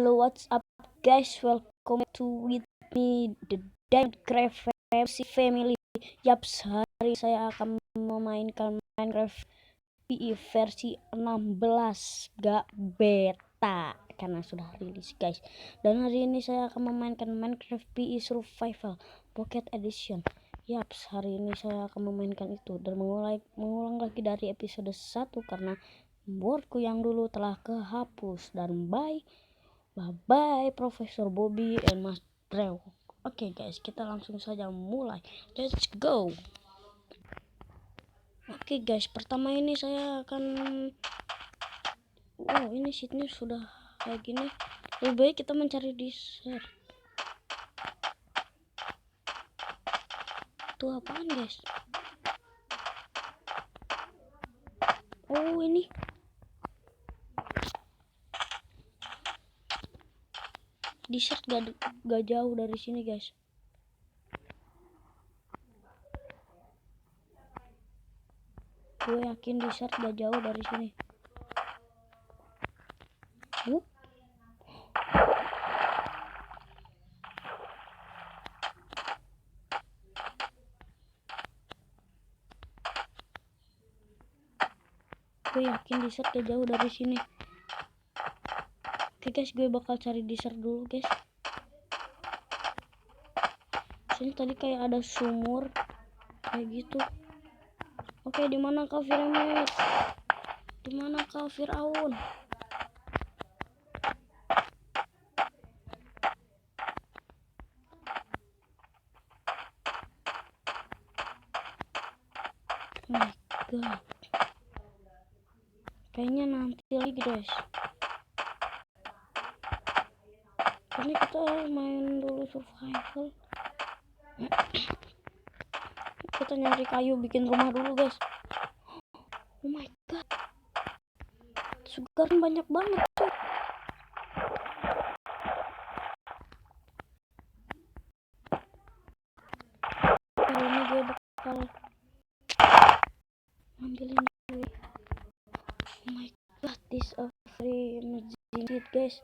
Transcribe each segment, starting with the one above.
Hello, what's up guys? Welcome to with me the Diamond Craft Family. Yaps, hari saya akan memainkan Minecraft PE versi 16 gak beta karena sudah rilis guys. Dan hari ini saya akan memainkan Minecraft PE Survival Pocket Edition. Yaps, hari ini saya akan memainkan itu dan mengulang lagi dari episode 1 karena boardku yang dulu telah kehapus. Dan bye Profesor Bobby and Mas Drew. Oke guys, kita langsung saja mulai. Let's go. Oke guys, pertama ini saya akan ini sheetnya sudah kayak gini. Lebih baik kita mencari dessert. Itu apaan guys? Oh ini dessert gak jauh dari sini guys. Gue yakin dessert gak jauh dari sini. Gue yakin dessert gak jauh dari sini. Oke guys, gue bakal cari dessert dulu guys. Sini tadi kayak ada sumur kayak gitu. Oke, di mana kau Firaun? Di mana kau Firaun? Oh my god. Kayaknya nanti lagi guys. Ini kita main dulu survival. Kita nyari kayu bikin rumah dulu guys. Oh my god, sugar banyak banget tuh. Kali ini gue bakal ambilin dulu. Oh my god, this a very amazing shit guys.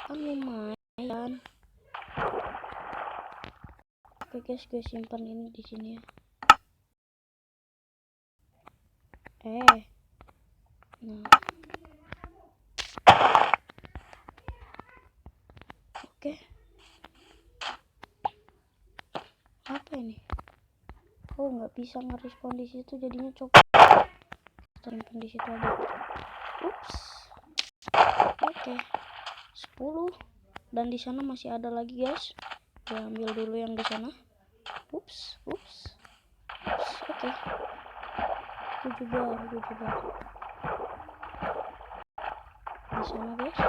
Kan lumayan. Oke guys, gue simpan ini di sini ya. Nah. Oke. Apa ini? Oh, nggak bisa ngerespon di situ, jadinya coba simpan di situ aja. Ups. Oke. 10. Dan di sana masih ada lagi guys. Gue ambil dulu yang di sana. Ups. Oke. Gue juga. Di sana guys.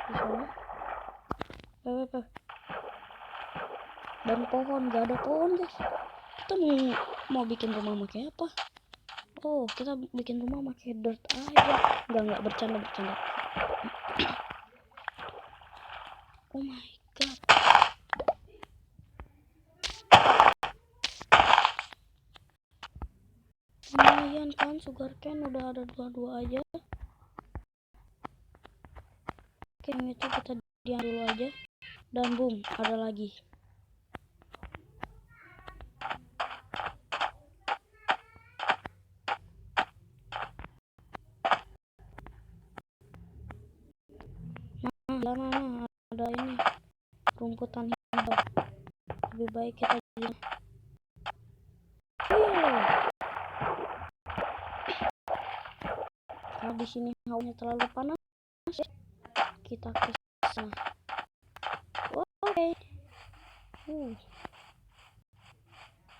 Di sana. Dan pohon, gak ada pohon guys. Kita mau bikin rumah pakai apa? Oh, kita bikin rumah pakai dirt aja. Enggak bercanda. Oh my god. Lumayan kan, sugarcane udah ada 2 aja. Oke, yang itu kita diam dulu aja. Dan boom, ada lagi. Nah, ada ini rumputan hijau. Lebih baik kita gini. Karena di sini hawanya terlalu panas, kita ke sana. Oke.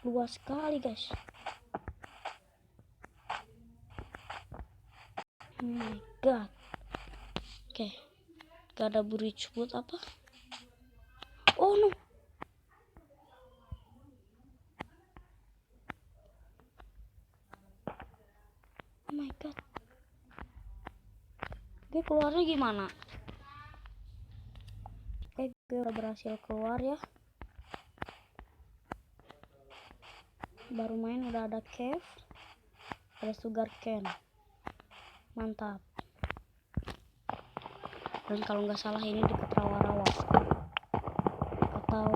Luas sekali guys. Oh my god. Oke. Gak ada bridge buat apa? Oh no. Oh my god. Gue keluarnya gimana? Oke, gue udah berhasil keluar ya. Baru main udah ada cave, ada sugarcane. Mantap. Dan kalau nggak salah ini dekat rawa-rawa atau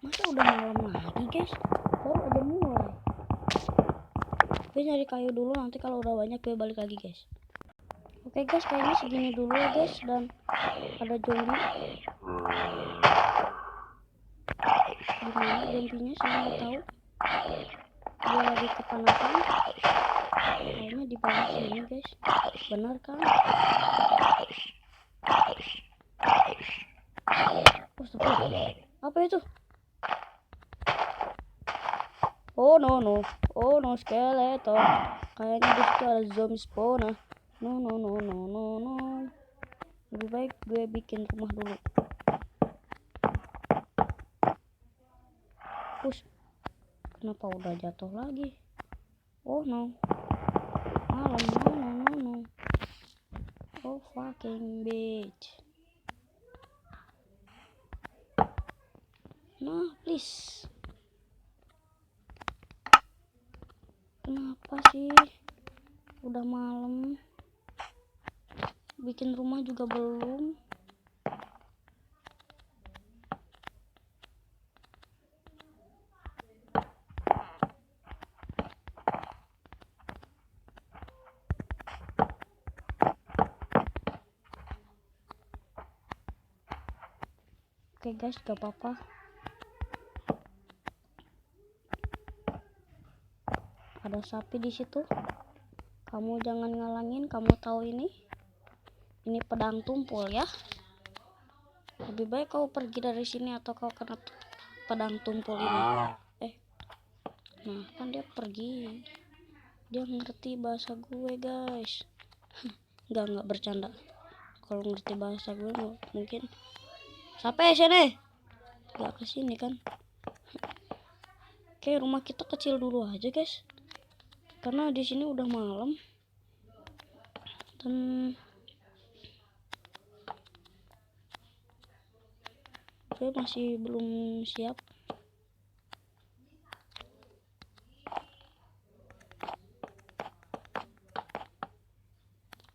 masa udah malam lagi guys, baru aja mulai. Gue nyari kayu dulu, nanti kalau udah banyak gue balik lagi guys. Oke guys, kayaknya segini dulu ya guys. Dan ada zombie. Gimana zombinya saya nggak tahu. Dia lagi kepanasan. Kayaknya di bawah sini guys. Benar kan? Apa itu? Oh no, oh no, skeleton. Kayaknya di situ ada zombie spawner. No. Lebih baik gue bikin rumah dulu. Push. Kenapa udah jatuh lagi? Oh no. Malam, no. Oh fucking bitch. Nah, please. Kenapa sih? Udah malam. Bikin rumah juga belum. Oke guys, gak apa-apa. Ada sapi di situ. Kamu jangan ngalangin, kamu tahu ini. Ini pedang tumpul ya. Lebih baik kau pergi dari sini atau kau kena pedang tumpul ini. Nah, kan dia pergi. Dia ngerti bahasa gue, guys. Enggak bercanda. Kalau ngerti bahasa gue mungkin sampai sini. Enggak ke sini kan. Oke, rumah kita kecil dulu aja, guys. Karena di sini udah malam. Dan gue masih belum siap.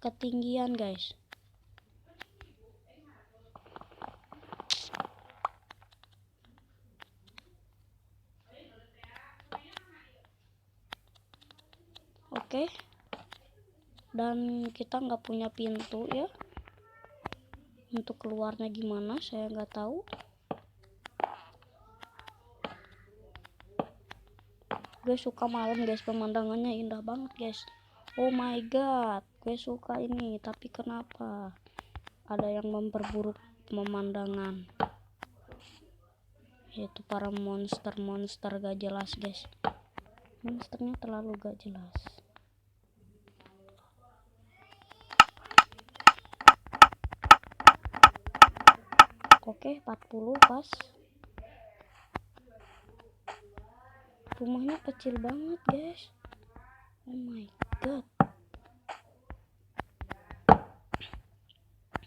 Ketinggian guys. Oke. Dan kita nggak punya pintu ya. Untuk keluarnya gimana saya nggak tahu. Gue suka malam guys, pemandangannya indah banget guys. Oh my god, gue suka ini. Tapi kenapa ada yang memperburuk pemandangan? Yaitu para monster gak jelas guys. Monsternya terlalu gak jelas. Oke, 40 pas. Rumahnya kecil banget guys. Oh my god.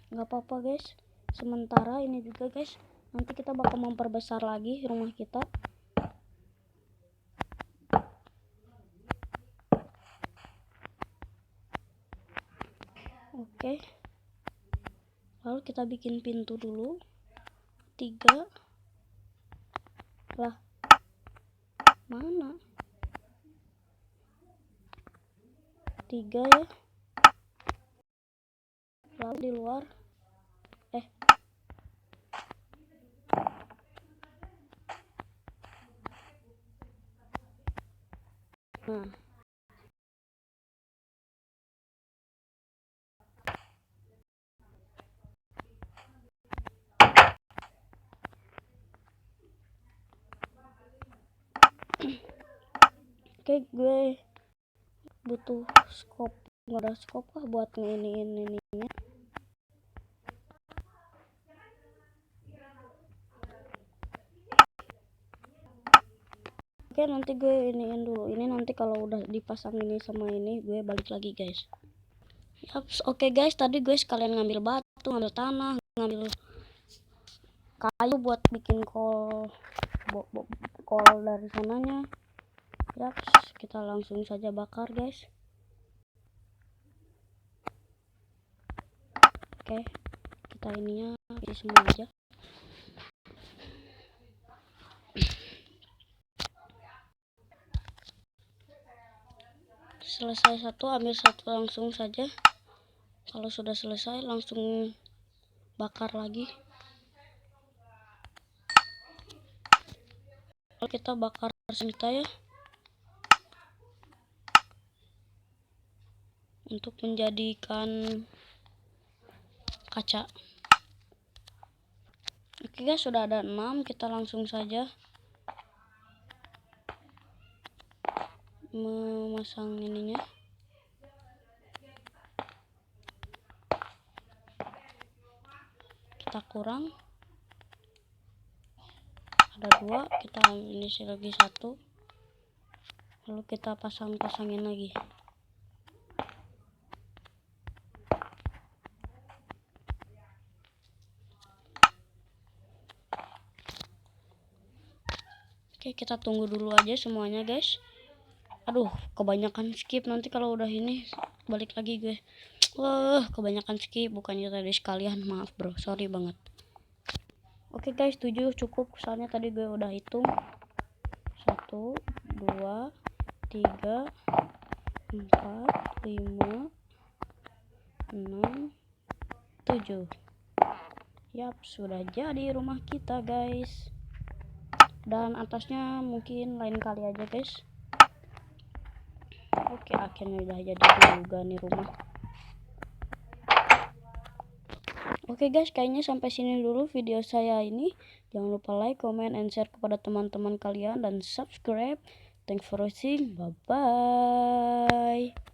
Gak apa-apa guys. Sementara ini juga guys, nanti kita bakal memperbesar lagi rumah kita. Oke. Lalu kita bikin pintu dulu. 3. Lah. Mana? 3 ya. Lalu di luar. Nah. Oke, gue butuh scope. Nggak ada scope lah buat ininya. Oke, nanti gue iniin dulu. Ini nanti kalau udah dipasang ini sama ini, gue balik lagi guys. Yaps, oke guys, tadi gue sekalian ngambil batu, ngambil tanah, ngambil kayu buat bikin kol dari sananya. Yaps, kita langsung saja bakar guys. Oke, kita ininya isi semua aja. Selesai satu, ambil satu langsung saja. Kalau sudah selesai langsung bakar lagi. Kalau kita bakar kita ya, untuk menjadikan kaca. Oke guys, sudah ada 6, kita langsung saja memasang ininya. Kita kurang, ada 2, kita isi lagi 1, lalu kita pasangin lagi. Oke, kita tunggu dulu aja semuanya guys. Aduh, kebanyakan skip, nanti kalau udah ini balik lagi gue. Wah, kebanyakan skip, bukannya tadi sekalian, maaf bro, sorry banget. Oke guys, 7 cukup, soalnya tadi gue udah hitung. 1, 2, 3, 4, 5, 6, 7. Yap, sudah jadi rumah kita guys. Dan atasnya mungkin lain kali aja guys. Oke, akhirnya udah jadi juga nih rumah. Oke guys, kayaknya sampai sini dulu video saya ini. Jangan lupa like, comment, and share kepada teman-teman kalian, dan subscribe. Thanks for watching. Bye bye.